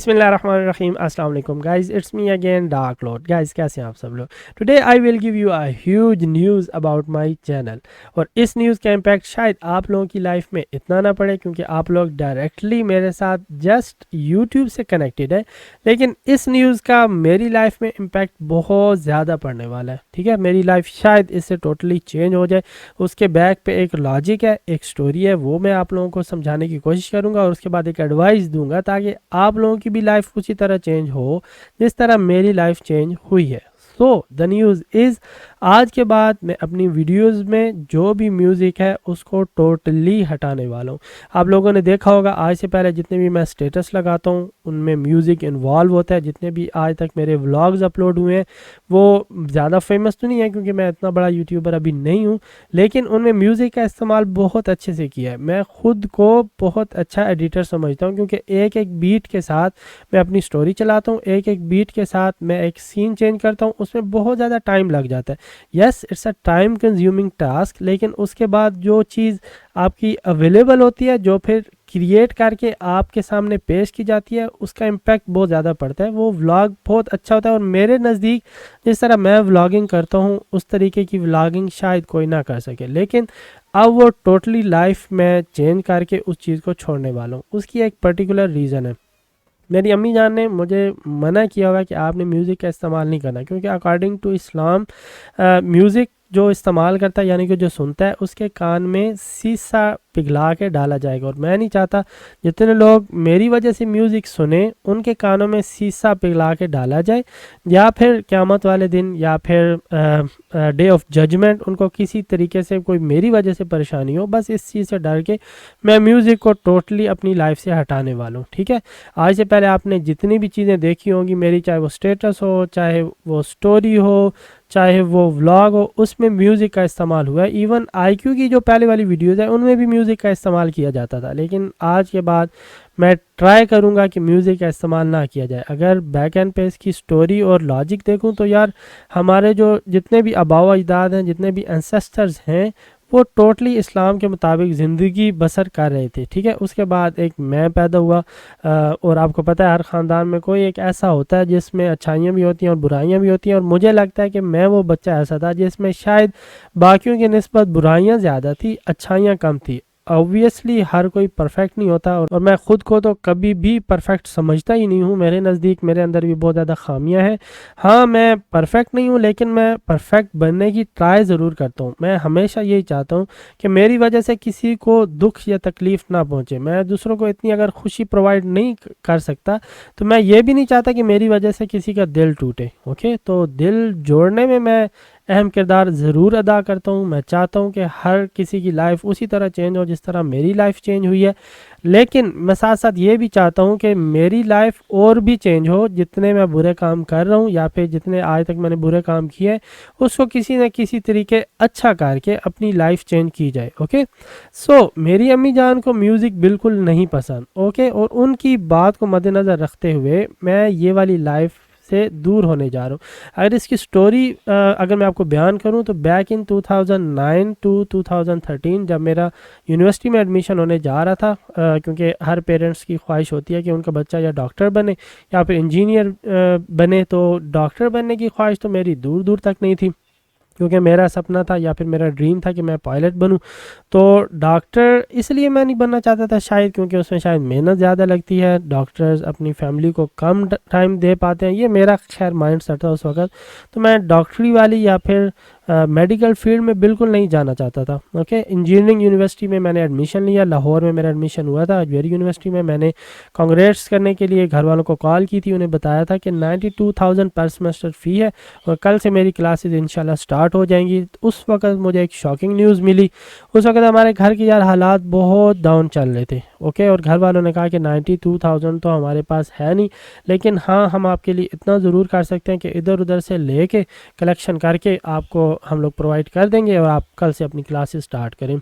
बिस्मिल्लाहिर्रहमानिर्रहीम अस्सलाम वालेकुम guys, it's me again dark Lord. Guys कैसे हैं आप सब लोग। Today I will give you a huge news about my channel. और इस न्यूज़ का इम्पैक्ट शायद आप लोगों की लाइफ में इतना ना पड़े क्योंकि आप लोग डायरेक्टली मेरे साथ जस्ट यूट्यूब से कनेक्टेड है, लेकिन इस न्यूज़ का मेरी लाइफ में इम्पैक्ट बहुत ज़्यादा पड़ने वाला है। ठीक है, मेरी लाइफ शायद इससे टोटली चेंज हो जाए। उसके बैक पे एक लॉजिक है, एक स्टोरी है, वो मैं आप लोगों को समझाने की कोशिश करूँगा और उसके बाद एक एडवाइस दूंगा ताकि आप लोगों की भी लाइफ उसी तरह चेंज हो जिस तरह मेरी लाइफ चेंज हुई है। सो द न्यूज़ इज़, आज के बाद मैं अपनी वीडियोस में जो भी म्यूज़िक है उसको टोटली हटाने वाला हूँ। आप लोगों ने देखा होगा आज से पहले जितने भी मैं स्टेटस लगाता हूँ उनमें म्यूज़िक इन्वॉल्व होता है। जितने भी आज तक मेरे व्लॉग्स अपलोड हुए हैं वो ज़्यादा फेमस तो नहीं है क्योंकि मैं इतना बड़ा यूट्यूबर अभी नहीं हूँ, लेकिन उनमें म्यूज़िक का इस्तेमाल बहुत अच्छे से किया है। मैं खुद को बहुत अच्छा एडिटर समझता हूँ क्योंकि एक एक बीट के साथ मैं अपनी स्टोरी चलाता हूँ, एक एक बीट के साथ मैं एक सीन चेंज करता हूँ, उसमें बहुत ज़्यादा टाइम लग जाता है। Yes, it's a time consuming task, लेकिन उसके बाद जो चीज़ आपकी अवेलेबल होती है, जो फिर क्रिएट करके आपके सामने पेश की जाती है, उसका इम्पैक्ट बहुत ज़्यादा पड़ता है। वो व्लॉग बहुत अच्छा होता है और मेरे नज़दीक जिस तरह मैं व्लॉगिंग करता हूँ उस तरीके की व्लॉगिंग शायद कोई ना कर सके, लेकिन अब वो टोटली लाइफ में चेंज करके उस चीज़ को छोड़ने वाला हूँ। उसकी एक पर्टिकुलर रीज़न है। मेरी अम्मी जान ने मुझे मना किया हुआ है कि आपने म्यूज़िक का इस्तेमाल नहीं करना, क्योंकि अकॉर्डिंग टू इस्लाम म्यूज़िक जो इस्तेमाल करता है यानी कि जो सुनता है उसके कान में शीशा पिघला के डाला जाएगा। और मैं नहीं चाहता जितने लोग मेरी वजह से म्यूज़िक सुने उनके कानों में शीशा पिघला के डाला जाए, या फिर क़यामत वाले दिन या फिर डे ऑफ जजमेंट उनको किसी तरीके से कोई मेरी वजह से परेशानी हो। बस इस चीज़ से डर के मैं म्यूज़िक को टोटली अपनी लाइफ से हटाने वाला हूँ। ठीक है, आज से पहले आपने जितनी भी चीज़ें देखी होंगी मेरी, चाहे वो स्टेटस हो, चाहे वो स्टोरी हो, चाहे वो व्लॉग हो, उसमें म्यूज़िक का इस्तेमाल हुआ है। इवन आईक्यू की जो पहले वाली वीडियोस है उनमें भी म्यूज़िक का इस्तेमाल किया जाता था, लेकिन आज के बाद मैं ट्राई करूँगा कि म्यूज़िक का इस्तेमाल ना किया जाए। अगर बैक एंड पे इसकी स्टोरी और लॉजिक देखूँ तो यार हमारे जो जितने भी आबाव अजदाद हैं, जितने भी एंसेस्टर्स हैं, वो टोटली इस्लाम के मुताबिक ज़िंदगी बसर कर रहे थे। ठीक है, उसके बाद एक मैं पैदा हुआ और आपको पता है हर ख़ानदान में कोई एक ऐसा होता है जिसमें अच्छाइयाँ भी होती हैं और बुराइयाँ भी होती हैं, और मुझे लगता है कि मैं वो बच्चा ऐसा था जिसमें शायद बाकियों की निस्बत बुराइयाँ ज़्यादा थी, अच्छाइयाँ कम थी। ऑब्वियसली हर कोई परफेक्ट नहीं होता और मैं ख़ुद को तो कभी भी परफेक्ट समझता ही नहीं हूँ। मेरे नज़दीक मेरे अंदर भी बहुत ज़्यादा खामियां हैं। हाँ, मैं परफेक्ट नहीं हूँ लेकिन मैं परफेक्ट बनने की ट्राई ज़रूर करता हूँ। मैं हमेशा यही चाहता हूँ कि मेरी वजह से किसी को दुख या तकलीफ़ ना पहुँचे। मैं दूसरों को इतनी अगर खुशी प्रोवाइड नहीं कर सकता तो मैं ये भी नहीं चाहता कि मेरी वजह से किसी का दिल टूटे। ओके, तो दिल जोड़ने में मैं अहम किरदार ज़रूर अदा करता हूँ। मैं चाहता हूँ कि हर किसी की लाइफ उसी तरह चेंज हो जिस तरह मेरी लाइफ चेंज हुई है, लेकिन मैं साथ साथ ये भी चाहता हूँ कि मेरी लाइफ और भी चेंज हो। जितने मैं बुरे काम कर रहा हूँ या फिर जितने आज तक मैंने बुरे काम किए उसको किसी न किसी तरीके अच्छा करके अपनी लाइफ चेंज की जाए। ओके, सो मेरी अम्मी जान को म्यूज़िक बिल्कुल नहीं पसंद। ओके, और उनकी बात को मद्देनज़र रखते हुए मैं ये वाली लाइफ से दूर होने जा रहा हूँ। अगर इसकी स्टोरी अगर मैं आपको बयान करूँ तो बैक इन 2009 टू 2013 जब मेरा यूनिवर्सिटी में एडमिशन होने जा रहा था, क्योंकि हर पेरेंट्स की ख्वाहिश होती है कि उनका बच्चा या डॉक्टर बने या फिर इंजीनियर बने, तो डॉक्टर बनने की ख्वाहिश तो मेरी दूर दूर तक नहीं थी क्योंकि मेरा सपना था या फिर मेरा ड्रीम था कि मैं पायलट बनूं। तो डॉक्टर इसलिए मैं नहीं बनना चाहता था शायद क्योंकि उसमें शायद मेहनत ज़्यादा लगती है, डॉक्टर्स अपनी फैमिली को कम टाइम दे पाते हैं, ये मेरा खैर माइंड सेट था उस वक्त। तो मैं डॉक्टरी वाली या फिर मेडिकल फील्ड में बिल्कुल नहीं जाना चाहता था। ओके, इंजीनियरिंग यूनिवर्सिटी में मैंने एडमिशन लिया, लाहौर में मेरा एडमिशन हुआ था अजमेरी यूनिवर्सिटी में। मैंने कांग्रेस करने के लिए घर वालों को कॉल की थी, उन्हें बताया था कि 92,000 पर सेमेस्टर फ़ी है और कल से मेरी क्लासेस इंशाल्लाह स्टार्ट हो जाएंगी। उस वक्त मुझे एक शॉकिंग न्यूज़ मिली। उस वक्त हमारे घर के यार हालात बहुत डाउन चल रहे थे। ओके, और घर वालों ने कहा कि 92,000 तो हमारे पास है नहीं, लेकिन हाँ हम आपके लिए इतना ज़रूर कर सकते हैं कि इधर उधर से लेके कलेक्शन करके आपको हम लोग प्रोवाइड कर देंगे और आप कल से अपनी क्लासेस स्टार्ट करें।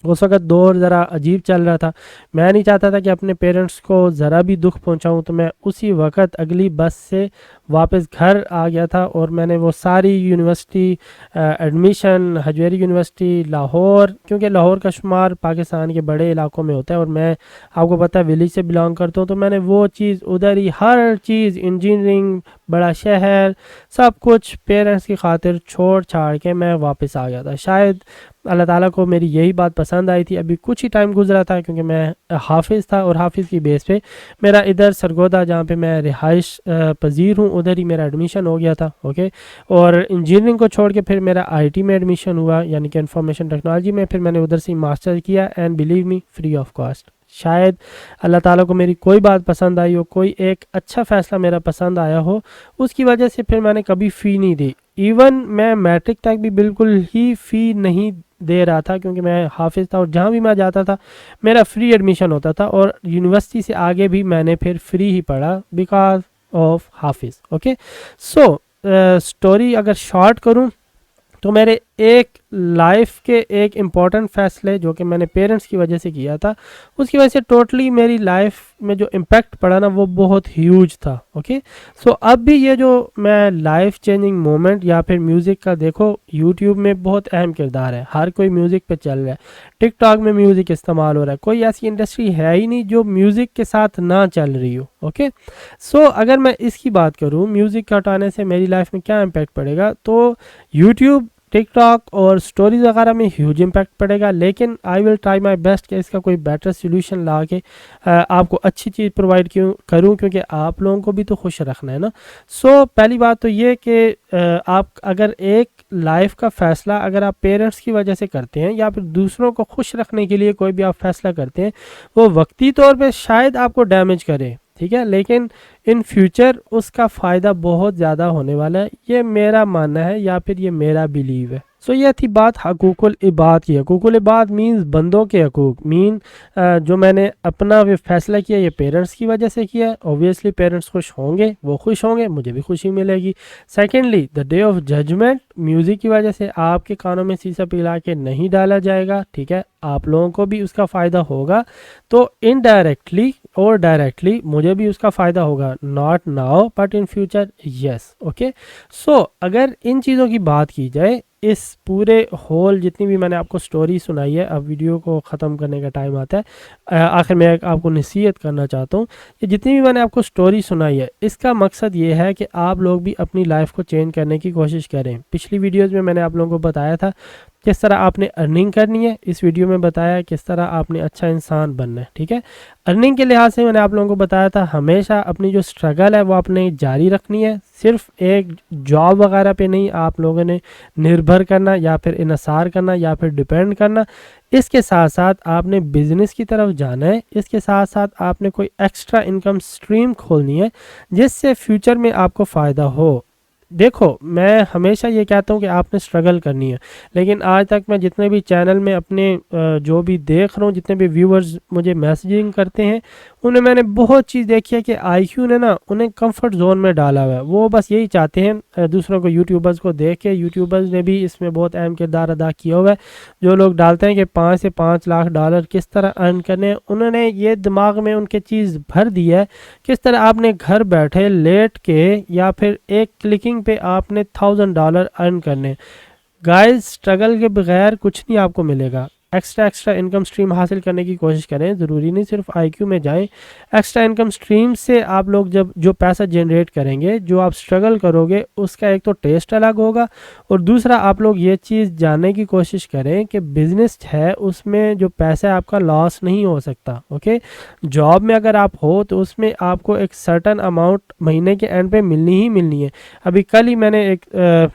उस वक्त दौर ज़रा अजीब चल रहा था। मैं नहीं चाहता था कि अपने पेरेंट्स को ज़रा भी दुख पहुंचाऊं, तो मैं उसी वक्त अगली बस से वापस घर आ गया था और मैंने वो सारी university admission, Hajvery university Lahore, क्योंकि लाहौर का शुमार पाकिस्तान के बड़े इलाकों में होता है और मैं, आपको पता है, विलेज से बिलोंग करता हूँ, तो मैंने वो चीज़ उधर ही, हर चीज़, इंजीनियरिंग, बड़ा शहर, सब कुछ पेरेंट्स की खातिर छोड़ छाड़ के मैं वापस आ गया था। शायद अल्लाह ताला को मेरी यही बात पसंद आई थी। अभी कुछ ही टाइम गुजरा था क्योंकि मैं हाफिज़ था और हाफिज़ की बेस पे मेरा इधर सरगोदा, जहाँ पे मैं रिहाइश पजीर हूँ, उधर ही मेरा एडमिशन हो गया था। ओके, और इंजीनियरिंग को छोड़ के फिर मेरा आईटी में एडमिशन हुआ, यानी कि इंफॉर्मेशन टेक्नोलॉजी में। फिर मैंने उधर से मास्टर किया and believe me, free of cost. शायद अल्लाह ताला को मेरी कोई बात पसंद आई हो, कोई एक अच्छा फ़ैसला मेरा पसंद आया हो, उसकी वजह से फिर मैंने कभी फ़ी नहीं दी। इवन मैं मैट्रिक तक भी बिल्कुल ही फ़ी नहीं दे रहा था क्योंकि मैं हाफिज़ था और जहाँ भी मैं जाता था मेरा फ्री एडमिशन होता था और यूनिवर्सिटी से आगे भी मैंने फिर फ्री ही पढ़ा बिकॉज ऑफ हाफिज़। ओके, सो स्टोरी अगर शॉर्ट करूँ तो मेरे एक लाइफ के एक इम्पॉर्टेंट फ़ैसले जो कि मैंने पेरेंट्स की वजह से किया था, उसकी वजह से टोटली मेरी लाइफ में जो इम्पैक्ट पड़ा ना वो बहुत ह्यूज था। ओके, सो अब भी ये जो मैं लाइफ चेंजिंग मोमेंट या फिर म्यूज़िक का, देखो यूट्यूब में बहुत अहम किरदार है, हर कोई म्यूज़िक पे चल रहा है, टिकटॉक में म्यूज़िक इस्तेमाल हो रहा है, कोई ऐसी इंडस्ट्री है ही नहीं जो म्यूज़िक के साथ ना चल रही हो। ओके, सो अगर मैं इसकी बात करूँ म्यूज़िक के हटाने से मेरी लाइफ में क्या इम्पैक्ट पड़ेगा, तो यूट्यूब, टिकटॉक और स्टोरीज वगैरह में ह्यूज इम्पैक्ट पड़ेगा, लेकिन I will try my best कि इसका कोई बेटर सोल्यूशन ला के आपको अच्छी चीज़ प्रोवाइड करूँ, क्योंकि आप लोगों को भी तो खुश रखना है ना। सो पहली बात तो ये कि आप अगर एक लाइफ का फ़ैसला अगर आप पेरेंट्स की वजह से करते हैं या फिर दूसरों को खुश रखने के लिए कोई भी आप फ़ैसला करते हैं, वो वक्ती तौर पे शायद आपको डैमेज करे, ठीक है, लेकिन इन फ्यूचर उसका फ़ायदा बहुत ज़्यादा होने वाला है, ये मेरा मानना है या फिर ये मेरा बिलीव है। सो ये थी बात हकूकुल इबाद की। हकूकुल इबाद मीन्स बंदों के हकूक, जो मैंने अपना फैसला किया ये पेरेंट्स की वजह से किया। ऑब्वियसली पेरेंट्स खुश होंगे, वो खुश होंगे, मुझे भी खुशी मिलेगी। Secondly, the day of judgement, music की वजह से आपके कानों में शीशा पिघला के नहीं डाला जाएगा, ठीक है, आप लोगों को भी उसका फ़ायदा होगा, तो इनडायरेक्टली और डायरेक्टली मुझे भी उसका फ़ायदा होगा, not now but in future, yes. Okay, so अगर इन चीज़ों की बात की जाए, इस पूरे होल जितनी भी मैंने आपको स्टोरी सुनाई है, अब वीडियो को ख़त्म करने का टाइम आता है। आखिर में आपको नसीहत करना चाहता हूँ कि जितनी भी मैंने आपको स्टोरी सुनाई है, इसका मकसद ये है कि आप लोग भी अपनी लाइफ को चेंज करने की कोशिश करें। पिछली वीडियोज़ में मैंने आप लोगों को बताया था किस तरह आपने अर्निंग करनी है, इस वीडियो में बताया है किस तरह आपने अच्छा इंसान बनना है, ठीक है। अर्निंग के लिहाज से मैंने आप लोगों को बताया था हमेशा अपनी जो स्ट्रगल है वो आपने जारी रखनी है, सिर्फ एक जॉब वगैरह पे नहीं आप लोगों ने निर्भर करना या फिर इन्हिसार करना या फिर डिपेंड करना। इसके साथ साथ आपने बिजनेस की तरफ जाना है, इसके साथ साथ आपने कोई एक्स्ट्रा इनकम स्ट्रीम खोलनी है जिससे फ्यूचर में आपको फ़ायदा हो। देखो, मैं हमेशा ये कहता हूँ कि आपने स्ट्रगल करनी है, लेकिन आज तक मैं जितने भी चैनल में अपने जो भी देख रहा हूँ, जितने भी व्यूवर्स मुझे मैसेजिंग करते हैं, उन्हें मैंने बहुत चीज़ देखी है कि आईक्यू ने ना उन्हें कंफर्ट जोन में डाला हुआ है। वो बस यही चाहते हैं दूसरों को, यूट्यूबर्स को देख के, यूट्यूबर्स ने भी इसमें बहुत अहम किरदार अदा किया हुआ है। जो लोग डालते हैं कि 5 से 5 लाख डॉलर किस तरह अर्न करने, उन्होंने ये दिमाग में उनके चीज़ भर दी है किस तरह आपने घर बैठे लेट के या फिर एक क्लिकिंग पे आपने $1000 अर्न करने। गाइस, स्ट्रगल के बगैर कुछ नहीं आपको मिलेगा। एक्स्ट्रा इनकम स्ट्रीम हासिल करने की कोशिश करें, ज़रूरी नहीं सिर्फ आईक्यू में जाएं। एक्स्ट्रा इनकम स्ट्रीम से आप लोग जब जो पैसा जनरेट करेंगे, जो आप स्ट्रगल करोगे, उसका एक तो टेस्ट अलग होगा और दूसरा आप लोग ये चीज़ जानने की कोशिश करें कि बिज़नेस है उसमें जो पैसा है आपका लॉस नहीं हो सकता। ओके, जॉब में अगर आप हो तो उसमें आपको एक सर्टन अमाउंट महीने के एंड पे मिलनी ही मिलनी है। अभी कल ही मैंने एक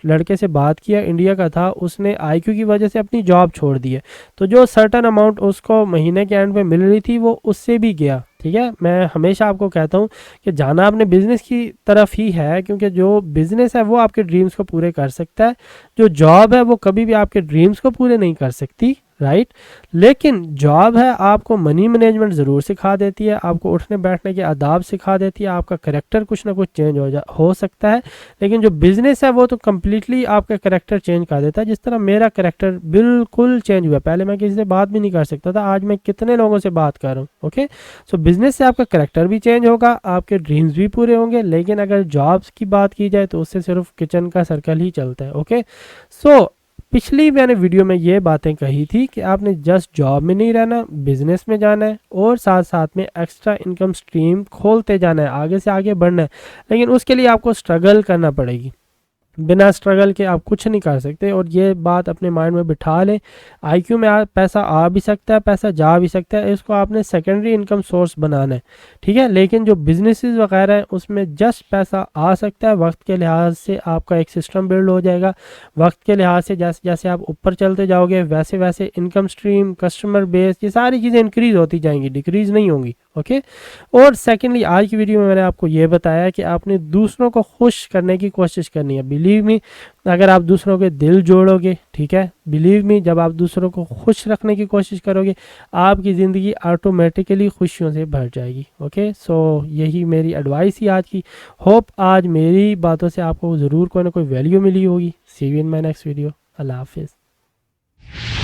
लड़के से बात किया, इंडिया का था, उसने आईक्यू की वजह से अपनी जॉब छोड़ दी है, तो जो सर्टन अमाउंट उसको महीने के एंड पे मिल रही थी वो उससे भी गया। ठीक है, मैं हमेशा आपको कहता हूँ कि जाना आपने बिज़नेस की तरफ ही है, क्योंकि जो बिज़नेस है वो आपके ड्रीम्स को पूरे कर सकता है, जो जॉब है वो कभी भी आपके ड्रीम्स को पूरे नहीं कर सकती। राइट। लेकिन जॉब है आपको मनी मैनेजमेंट ज़रूर सिखा देती है, आपको उठने बैठने के आदाब सिखा देती है, आपका करेक्टर कुछ ना कुछ चेंज हो सकता है। लेकिन जो बिज़नेस है वो तो कम्प्लीटली आपका करेक्टर चेंज कर देता है। जिस तरह मेरा करेक्टर बिल्कुल चेंज हुआ, पहले मैं किसी से बात भी नहीं कर सकता था, आज मैं कितने लोगों से बात कर रहा हूँ। ओके, सो बिज़नेस से आपका करेक्टर भी चेंज होगा, आपके ड्रीम्स भी पूरे होंगे। लेकिन अगर जॉब्स की बात की जाए तो उससे सिर्फ किचन का सर्कल ही चलता है। ओके, सो पिछली मैंने वीडियो में ये बातें कही थी कि आपने जस्ट जॉब में नहीं रहना, बिजनेस में जाना है और साथ साथ में एक्स्ट्रा इनकम स्ट्रीम खोलते जाना है, आगे से आगे बढ़ना है। लेकिन उसके लिए आपको स्ट्रगल करना पड़ेगी, बिना स्ट्रगल के आप कुछ नहीं कर सकते। और ये बात अपने माइंड में बिठा लें, आईक्यू में पैसा आ भी सकता है, पैसा जा भी सकता है, इसको आपने सेकेंडरी इनकम सोर्स बनाना है, ठीक है। लेकिन जो बिजनेसेस वगैरह हैं उसमें जस्ट पैसा आ सकता है, वक्त के लिहाज से आपका एक सिस्टम बिल्ड हो जाएगा। वक्त के लिहाज से जैसे जैसे आप ऊपर चलते जाओगे वैसे वैसे इनकम स्ट्रीम, कस्टमर बेस, ये सारी चीज़ें इंक्रीज होती जाएंगी, डिक्रीज नहीं होंगी। ओके, और सेकेंडली आज की वीडियो में मैंने आपको ये बताया कि आपने दूसरों को खुश करने की कोशिश करनी है। बिलीव मी, अगर आप दूसरों के दिल जोड़ोगे, ठीक है, बिलीव मी, जब आप दूसरों को खुश रखने की कोशिश करोगे आपकी ज़िंदगी ऑटोमेटिकली खुशियों से भर जाएगी। ओके, सो यही मेरी एडवाइस थी आज की। होप आज मेरी बातों से आपको ज़रूर कोई ना कोई वैल्यू मिली होगी। See you in my next video. अल्लाह हाफिज़।